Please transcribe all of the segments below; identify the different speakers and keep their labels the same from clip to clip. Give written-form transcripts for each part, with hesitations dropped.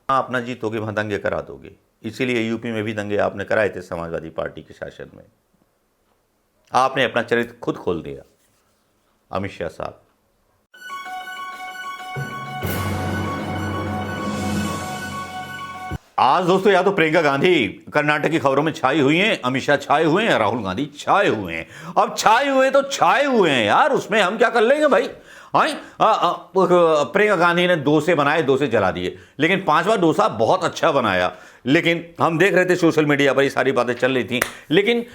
Speaker 1: हाँ, अपना जीतोगे वहां दंगे करा दोगे। इसीलिए यूपी में भी दंगे आपने कराए थे समाजवादी पार्टी के शासन में। आपने अपना चरित्र खुद खोल दिया अमित शाह साहब। आज दोस्तों या तो प्रियंका गांधी कर्नाटक की खबरों में छाई हुई हैं, अमित शाह छाए हुए हैं, राहुल गांधी छाए हुए हैं। अब छाए हुए तो छाए हुए हैं यार, उसमें हम क्या कर लेंगे भाई। प्रियंका गांधी ने डोसे बनाए, डोसे जला दिए, लेकिन पांचवा डोसा बहुत अच्छा बनाया। लेकिन हम देख रहे थे सोशल मीडिया पर ये सारी बातें चल रही थी। लेकिन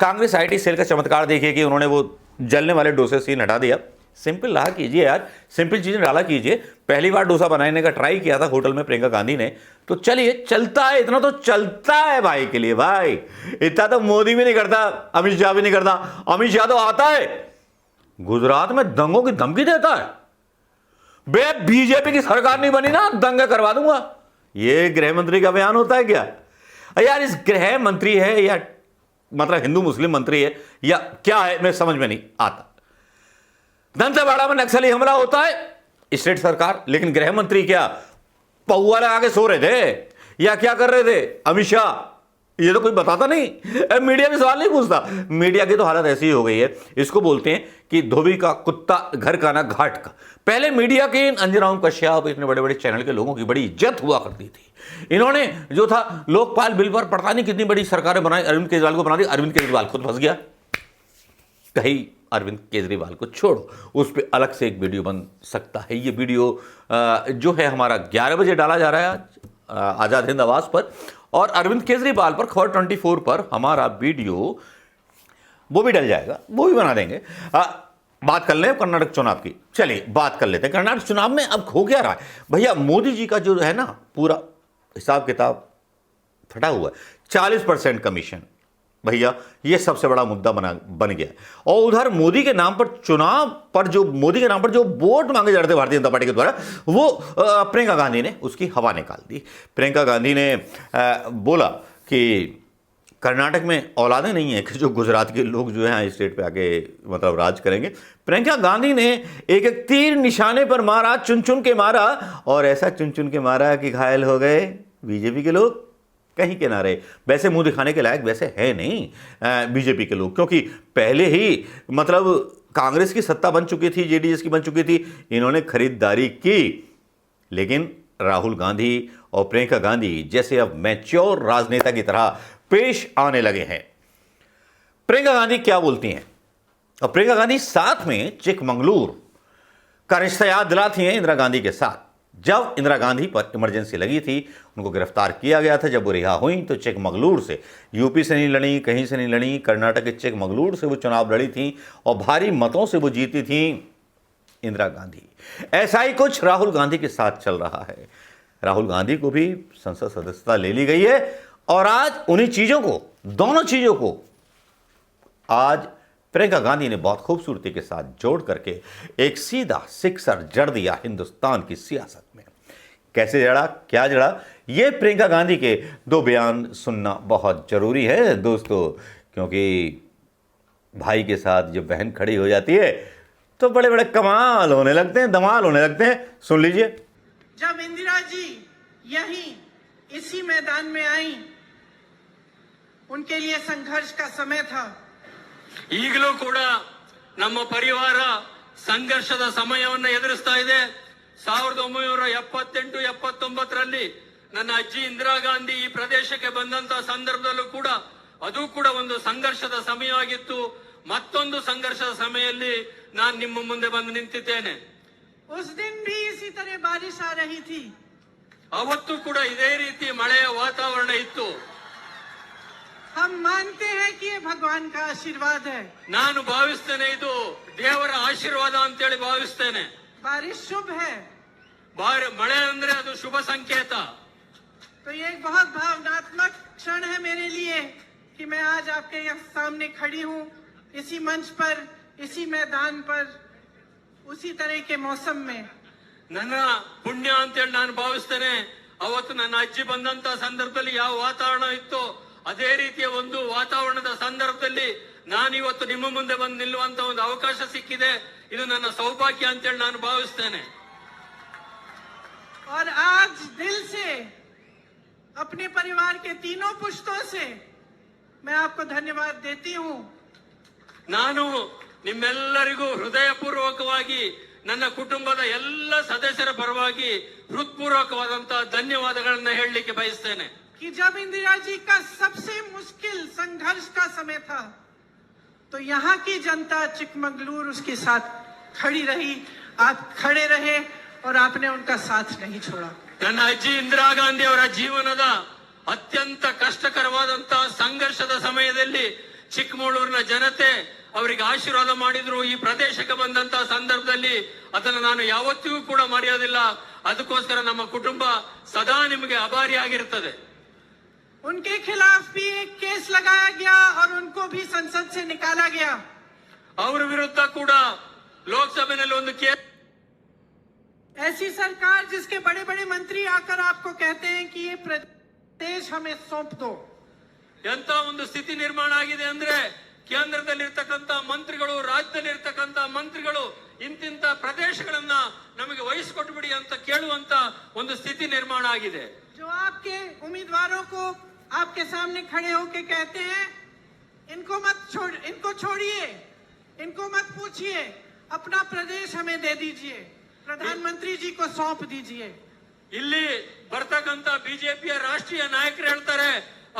Speaker 1: कांग्रेस आईटी सेल का चमत्कार देखिए कि उन्होंने वो जलने वाले डोसे सीन हटा दिया। सिंपल रहा कीजिए यार, सिंपल चीजें डाला कीजिए। पहली बार डोसा बनाने का ट्राई किया था होटल में प्रियंका गांधी ने, तो चलिए चलता है, इतना तो चलता है भाई के लिए। भाई इतना तो मोदी भी नहीं करता, अमित शाह भी नहीं करता। अमित शाह तो आता है गुजरात में दंगों की धमकी देता है, बे बीजेपी की सरकार नहीं बनी ना दंगा करवा दूंगा। ये गृह मंत्री का बयान होता है क्या यार? इस गृह मंत्री है या मतलब हिंदू मुस्लिम मंत्री है या क्या है, मैं समझ में नहीं आता। दंतेवाड़ा में नक्सली हमला होता है स्टेट सरकार, लेकिन गृह मंत्री क्या पौआ लगा के सो रहे थे या क्या कर रहे थे अमित शाह? ये तो कोई बताता नहीं। मीडिया भी सवाल नहीं पूछता। मीडिया की तो हालत ऐसी हो गई है, इसको बोलते हैं कि धोबी का कुत्ता घर का ना घाट का। पहले मीडिया के अंजनाराम कश्यप इतने बड़े बड़े चैनल के लोगों की बड़ी इज्जत हुआ करती थी। इन्होंने जो था लोकपाल बिल पर पता नहीं कितनी बड़ी सरकारें बनाई, अरविंद केजरीवाल को बना दी। अरविंद केजरीवाल खुद फंस गया। कहीं अरविंद केजरीवाल को छोड़ो, उस पर अलग से एक वीडियो बन सकता है। ये वीडियो जो है हमारा 11 बजे डाला जा रहा है आज आज़ाद हिंद आवाज़ पर, और अरविंद केजरीवाल पर खबर 24 पर हमारा वीडियो वो भी डल जाएगा, वो भी बना देंगे। बात कर लें कर्नाटक चुनाव की। चलिए बात कर लेते हैं कर्नाटक चुनाव में अब हो क्या रहा है भैया। मोदी जी का जो है ना पूरा हिसाब किताब फटा हुआ है। 40% कमीशन भैया, ये सबसे बड़ा मुद्दा बन गया। और उधर मोदी के नाम पर चुनाव पर जो मोदी के नाम पर जो वोट मांगे जा रहे थे भारतीय जनता पार्टी के द्वारा, वो प्रियंका गांधी ने उसकी हवा निकाल दी। प्रियंका गांधी ने बोला कि कर्नाटक में औलादे नहीं है कि जो गुजरात के लोग जो है स्टेट पे आके मतलब राज करेंगे। प्रियंका गांधी ने एक एक तीर निशाने पर मारा, चुन चुन के मारा, और ऐसा चुन चुन के मारा कि घायल हो गए बीजेपी के लोग कहीं के ना रहे। वैसे मुंह दिखाने के लायक वैसे है नहीं बीजेपी के लोग, क्योंकि पहले ही मतलब कांग्रेस की सत्ता बन चुकी थी, जेडीएस की बन चुकी थी, इन्होंने खरीदारी की। लेकिन राहुल गांधी और प्रियंका गांधी जैसे अब मैच्योर राजनेता की तरह पेश आने लगे हैं। प्रियंका गांधी क्या बोलती हैं, और प्रियंका गांधी साथ में चिकमंगलुरु का रिश्ता याद दिलाती हैं इंदिरा गांधी के साथ। जब इंदिरा गांधी पर इमरजेंसी लगी थी, उनको गिरफ्तार किया गया था, जब वो रिहा हुई तो चिकमंगलुरु से, यूपी से नहीं लड़ी, कहीं से नहीं लड़ी, कर्नाटक के चिकमंगलुरु से वो चुनाव लड़ी थी और भारी मतों से वो जीती थी इंदिरा गांधी। ऐसा ही कुछ राहुल गांधी के साथ चल रहा है। राहुल गांधी को भी संसद सदस्यता ले ली गई है, और आज उन्हीं चीजों को, दोनों चीजों को आज प्रियंका गांधी ने बहुत खूबसूरती के साथ जोड़ करके एक सीधा सिक्सर जड़ दिया हिंदुस्तान की सियासत में। कैसे जड़ा, क्या जड़ा, ये प्रियंका गांधी के दो बयान सुनना बहुत जरूरी है दोस्तों, क्योंकि भाई के साथ जब बहन खड़ी हो जाती है तो बड़े बड़े कमाल होने लगते हैं, धमाल होने लगते हैं। सुन लीजिए।
Speaker 2: जब इंदिरा जी यहीं इसी मैदान में आई, उनके लिए संघर्ष का समय था।
Speaker 3: ಈಗಲೂ ಕೂಡ ನಮ್ಮ ಪರಿವಾರ ಸಂಘರ್ಷದ ಸಮಯವನ್ನು ಎದುರಿಸ್ತಾ ಇದೆ। 1978-79ರಲ್ಲಿ ನನ್ನ ಅಜ್ಜಿ ಇಂದಿರಾ ಗಾಂಧಿ ಈ ಪ್ರದೇಶಕ್ಕೆ ಬಂದಂತ ಸಂದರ್ಭದಲ್ಲೂ ಕೂಡ ಅದು ಕೂಡ ಒಂದು ಸಂಘರ್ಷದ ಸಮಯವಾಗಿತ್ತು। ಮತ್ತೊಂದು ಸಂಘರ್ಷದ ಸಮಯದಲ್ಲಿ ನಾನು ನಿಮ್ಮ ಮುಂದೆ ಬಂದು ನಿಂತಿದ್ದೇನೆ।
Speaker 2: उस दिन भी इसी तरह बारिश आ रही थी।
Speaker 3: ಅವತ್ತು ಕೂಡ ಇದೇ ರೀತಿ ಮಳೆಯ ವಾತಾವರಣ ಇತ್ತು।
Speaker 2: हम मानते हैं कि ये भगवान का आशीर्वाद है।
Speaker 3: ನಾನು ಭಾವಿಸ್ತೇನೆ ಇದು ದೇವರ ಆಶೀರ್ವಾದ ಅಂತ ಹೇಳಿ ಭಾವಿಸ್ತೇನೆ।
Speaker 2: बारिश शुभ है,
Speaker 3: ಮಳೆ ಅಂದ್ರೆ ಅದು ಶುಭ ಸಂಕೇತ।
Speaker 2: तो ये एक बहुत भावनात्मक क्षण है मेरे लिए कि मैं आज आपके यहाँ सामने खड़ी हूँ, इसी मंच पर, इसी मैदान पर, उसी तरह के मौसम में।
Speaker 3: ನನ್ನ ಪುಣ್ಯ ಅಂತೇಳಿ ನಾನು ಭಾವಿಸ್ತೇನೆ। ಅವತ್ತು ನನ್ನ ಅಜ್ಜಿ ಬಂದಂತ ಸಂದರ್ಭದಲ್ಲಿ ಯಾವ ವಾತಾವರಣ ಇತ್ತು ಅದೇ ರೀತಿಯ ಒಂದು ವಾತಾವರಣದ ಸಂದರ್ಭದಲ್ಲಿ ನಾನು ಇವತ್ತು ನಿಮ್ಮ ಮುಂದೆ ಬಂದು ನಿಲ್ಲುವಂತ ಒಂದು ಅವಕಾಶ ಸಿಕ್ಕಿದೆ। ಇದು ನನ್ನ ಸೌಭಾಗ್ಯ ಅಂತೇಳಿ ನಾನು ಭಾವಿಸ್ತೇನೆ।
Speaker 2: और आज दिल से अपने परिवार के तीनों पुश्तों से मैं आपको धन्यवाद देती हूँ।
Speaker 3: ನಾನು ನಿಮ್ಮೆಲ್ಲರಿಗೂ ಹೃದಯಪೂರ್ವಕವಾಗಿ ನನ್ನ ಕುಟುಂಬದ ಎಲ್ಲ ಸದಸ್ಯರ ಪರವಾಗಿ ಹೃತ್ಪೂರ್ವಕವಾದಂತಹ ಧನ್ಯವಾದಗಳನ್ನ ಹೇಳಲಿಕ್ಕೆ ಬಯಸ್ತೇನೆ।
Speaker 2: कि जब इंदिरा जी का सबसे मुश्किल संघर्ष का समय था तो यहाँ की जनता चिकमंगलुरु उसके साथ खड़ी रही, आप खड़े रहे और आपने उनका साथ नहीं छोड़ा।
Speaker 3: ನನ್ನ ಅಜ್ಜಿ ಇಂದಿರಾ ಗಾಂಧಿ ಅವರ ಜೀವನದ ಅತ್ಯಂತ ಕಷ್ಟಕರವಾದಂತಹ ಸಂಘರ್ಷದ ಸಮಯದಲ್ಲಿ ಚಿಕ್ಕಮಗಳೂರಿನ ಜನತೆ ಅವರಿಗೆ ಆಶೀರ್ವಾದ ಮಾಡಿದ್ರು। ಈ ಪ್ರದೇಶಕ್ಕೆ ಬಂದಂತಹ ಸಂದರ್ಭದಲ್ಲಿ ಅದನ್ನು ನಾನು ಯಾವತ್ತಿಗೂ ಕೂಡ ಮರೆಯೋದಿಲ್ಲ। ಅದಕ್ಕೋಸ್ಕರ ನಮ್ಮ ಕುಟುಂಬ ಸದಾ ನಿಮಗೆ ಆಭಾರಿಯಾಗಿರುತ್ತದೆ।
Speaker 2: उनके खिलाफ भी एक केस लगाया गया और उनको भी संसद से निकाला गया।
Speaker 3: ಅವರ ವಿರುದ್ಧ ಕೂಡ ಲೋಕಸಭೆಯಲ್ಲಿ ಒಂದು ಕೇಸ್।
Speaker 2: ऐसी सरकार जिसके बड़े बड़े मंत्री आकर आपको कहते हैं कि ये प्रदेश हमें सौंप दो।
Speaker 3: ಎಂತ ಒಂದು ಸ್ಥಿತಿ ನಿರ್ಮಾಣ ಆಗಿದೆ ಅಂದ್ರೆ ಕೇಂದ್ರದಲ್ಲಿರ್ತಕ್ಕಂಥ ಮಂತ್ರಿಗಳು, ರಾಜ್ಯದಲ್ಲಿರ್ತಕ್ಕಂಥ ಮಂತ್ರಿಗಳು ಇಂತಿಂತ ಪ್ರದೇಶಗಳನ್ನ ನಮಗೆ ವಹಿಸಿಕೊಟ್ಬಿಡಿ ಅಂತ ಕೇಳುವಂತ ಒಂದು ಸ್ಥಿತಿ ನಿರ್ಮಾಣ ಆಗಿದೆ।
Speaker 2: जो आपके उम्मीदवारों को आपके सामने खड़े होके कहते हैं इनको छोड़िए, इनको मत पूछिए, अपना प्रदेश हमें दे दीजिए, प्रधानमंत्री जी को सौंप दीजिए।
Speaker 3: ಇಲ್ಲಿ ಬರ್ತಕ್ಕಂಥ ಬಿಜೆಪಿಯ ರಾಷ್ಟ್ರೀಯ ನಾಯಕರು ಹೇಳ್ತಾರೆ,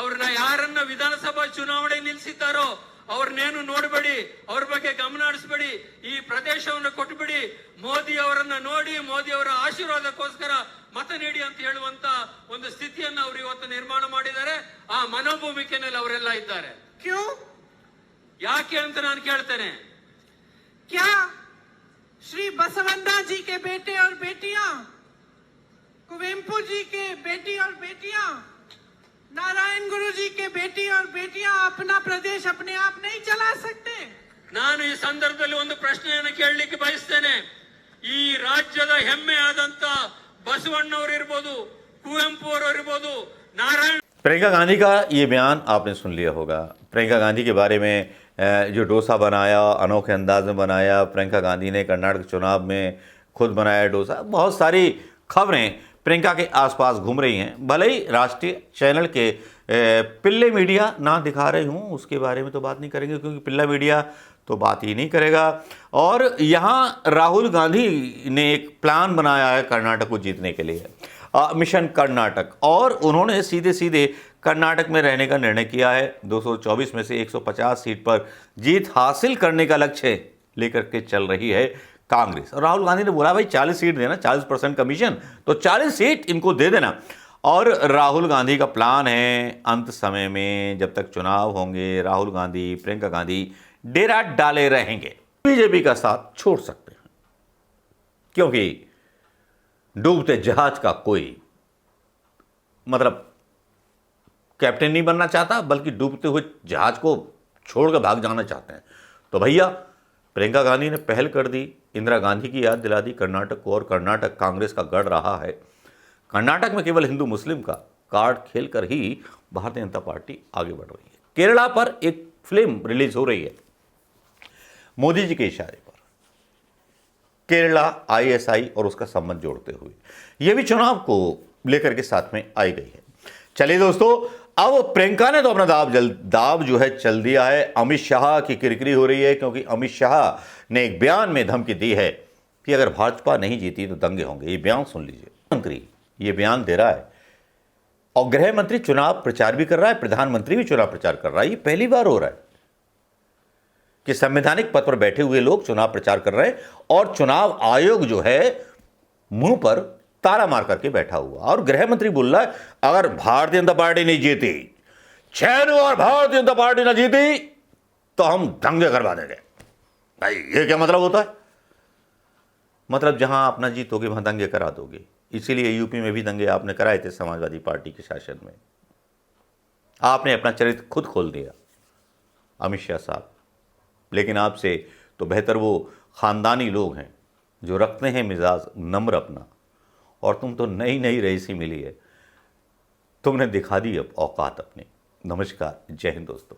Speaker 3: ಅವ್ರನ್ನ ಯಾರನ್ನ ವಿಧಾನಸಭಾ ಚುನಾವಣೆ ನಿಲ್ಲಿಸಿದ್ದಾರೋ ಅವ್ರನ್ನೇನು ನೋಡಬೇಡಿ, ಅವ್ರ ಬಗ್ಗೆ ಗಮನ ಹರಿಸಬೇಡಿ, ಈ ಪ್ರದೇಶವನ್ನು ಕೊಟ್ಟುಬಿಡಿ, ಮೋದಿ ಅವರನ್ನ ನೋಡಿ ಮೋದಿ ಅವರ ಆಶೀರ್ವಾದಕ್ಕೋಸ್ಕರ ಮತ ನೀಡಿ ಅಂತ ಹೇಳುವಂತ ಒಂದು ಸ್ಥಿತಿಯನ್ನು ಅವರು ಇವತ್ತು ನಿರ್ಮಾಣ ಮಾಡಿದ್ದಾರೆ। ಆ ಮನೋಭೂಮಿಕೆನಲ್ಲಿ ಅವರೆಲ್ಲ ಇದ್ದಾರೆ।
Speaker 2: क्यों?
Speaker 3: ಯಾಕೆ ಅಂತ ನಾನು ಕೇಳ್ತೇನೆ।
Speaker 2: क्या श्री बसवंता जी के बेटे और बेटियां, कुवेम्पु जी के बेटी और बेटियां, नारायण गुरु जी के बेटी और बेटियां अपना प्रदेश अपने आप नहीं चला सकते?
Speaker 3: ನಾನು ಈ ಸಂದರ್ಭದಲ್ಲಿ ಒಂದು ಪ್ರಶ್ನೆಯನ್ನು ಕೇಳಲಿಕ್ಕೆ ಬಯಸ್ತೇನೆ। ಈ ರಾಜ್ಯದ ಹೆಮ್ಮೆ ಆದಂತ ಬಸವಣ್ಣವರು ಇರಬಹುದು, ಕುವೆಂಪು ಅವರು ಇರಬಹುದು, ನಾರಾಯಣ।
Speaker 1: प्रियंका गांधी का ये बयान आपने सुन लिया होगा। प्रियंका गांधी के बारे में जो डोसा बनाया, अनोखे अंदाज में बनाया, प्रियंका गांधी ने कर्नाटक चुनाव में खुद बनाया डोसा, बहुत सारी खबरें प्रियंका के आसपास घूम रही हैं। भले ही राष्ट्रीय चैनल के पिल्ले मीडिया ना दिखा रहे हूँ, उसके बारे में तो बात नहीं करेंगे क्योंकि पिल्ला मीडिया तो बात ही नहीं करेगा। और यहाँ राहुल गांधी ने एक प्लान बनाया है कर्नाटक को जीतने के लिए, मिशन कर्नाटक, और उन्होंने सीधे सीधे कर्नाटक में रहने का निर्णय किया है। 224 में से 150 सीट पर जीत हासिल करने का लक्ष्य लेकर के चल रही है कांग्रेस। और राहुल गांधी ने बोला भाई 40 सीट देना, 40% कमीशन, तो 40 सीट इनको दे देना। और राहुल गांधी का प्लान है अंत समय में जब तक चुनाव होंगे राहुल गांधी, प्रियंका गांधी डेरा डाले रहेंगे, बीजेपी का साथ छोड़ सकते हैं, क्योंकि डूबते जहाज का कोई मतलब कैप्टन नहीं बनना चाहता, बल्कि डूबते हुए जहाज को छोड़कर भाग जाना चाहते हैं। तो भैया प्रियंका गांधी ने पहल कर दी, इंदिरा गांधी की याद दिला दी कर्नाटक को, और कर्नाटक कांग्रेस का गढ़ रहा है। कर्नाटक में केवल हिंदू मुस्लिम का कार्ड खेलकर ही भारतीय जनता पार्टी आगे बढ़ रही है। केरला पर एक फिल्म रिलीज हो रही है मोदी जी के इशारे पर, केरला ISI और उसका संबंध जोड़ते हुए, यह भी चुनाव को लेकर के साथ में आई गई है। चलिए दोस्तों, अब प्रियंका ने तो अपना दाव जो है चल दिया है। अमित शाह की किरकिरी हो रही है, क्योंकि अमित शाह ने एक बयान में धमकी दी है कि अगर भाजपा नहीं जीती तो दंगे होंगे। ये बयान सुन लीजिए। मंत्री ये बयान दे रहा है और गृह मंत्री चुनाव प्रचार भी कर रहा है, प्रधानमंत्री भी चुनाव प्रचार कर रहा है। ये पहली बार हो रहा है कि संवैधानिक पद पर बैठे हुए लोग चुनाव प्रचार कर रहे हैं और चुनाव आयोग जो है मुंह पर ताला मार करके बैठा हुआ। और गृह मंत्री बोल रहा है अगर भारतीय जनता पार्टी नहीं जीती, 6 बार भारतीय जनता पार्टी ना जीती तो हम दंगे करवा देंगे। भाई ये क्या मतलब होता है? मतलब जहां आप ना जीतोगे वहां दंगे करा दोगे। इसीलिए यूपी में भी दंगे आपने कराए थे समाजवादी पार्टी के शासन में। आपने अपना चरित्र खुद खोल दिया अमित शाह साहब। लेकिन आपसे तो बेहतर वो खानदानी लोग हैं जो रखते हैं मिजाज नम्र अपना, और तुम तो नई नई रईसी मिली है, तुमने दिखा दी अब औकात अपनी। नमस्कार, जय हिंद दोस्तों।